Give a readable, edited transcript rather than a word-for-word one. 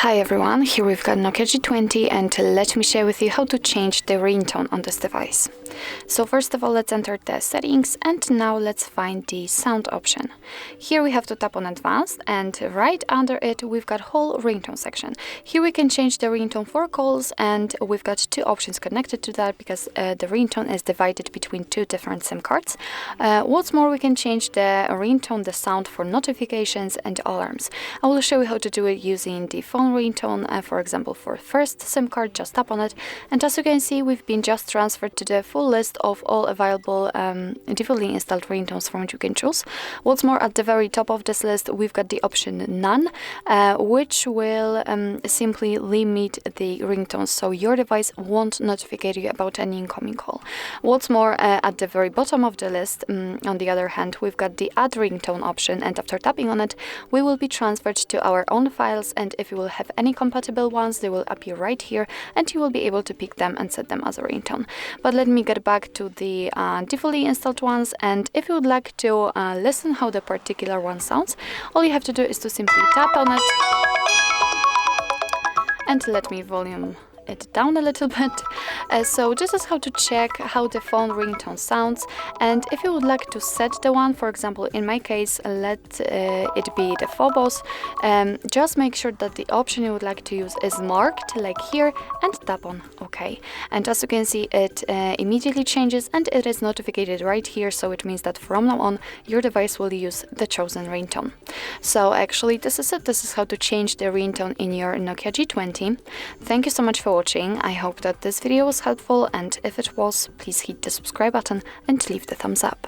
Hi everyone, here we've got Nokia G20 and let me share with you how to change the ringtone on this device. So first of all, let's enter the settings and now let's find the sound option. Here we have to tap on advanced and right under it we've got whole ringtone section. Here we can change the ringtone for calls and we've got two options connected to that because the ringtone is divided between two different SIM cards. What's more, we can change the ringtone, the sound for notifications and alarms. I will show you how to do it using the phone ringtone, for example for first SIM card. Just tap on it and as you can see we've been just transferred to the full list of all available defaultly installed ringtones from which you can choose. What's more, at the very top of this list we've got the option none, which will simply limit the ringtones, so your device won't notify you about any incoming call. What's more, at the very bottom of the list, on the other hand, we've got the add ringtone option, and after tapping on it we will be transferred to our own files, and if you will have any compatible ones they will appear right here and you will be able to pick them and set them as a ringtone. But let me get back to the defaultly installed ones, and if you would like to listen how the particular one sounds, all you have to do is to simply tap on it and let me volume it down a little bit. So this is how to check how the phone ringtone sounds, and if you would like to set the one, for example in my case let it be the Phobos, just make sure that the option you would like to use is marked like here and tap on OK, and as you can see it immediately changes and it is notified right here, so it means that from now on your device will use the chosen ringtone. So actually this is it. This is how to change the ringtone in your Nokia G20. Thank you so much for watching. I hope that this video was helpful, and if it was, please hit the subscribe button and leave the thumbs up.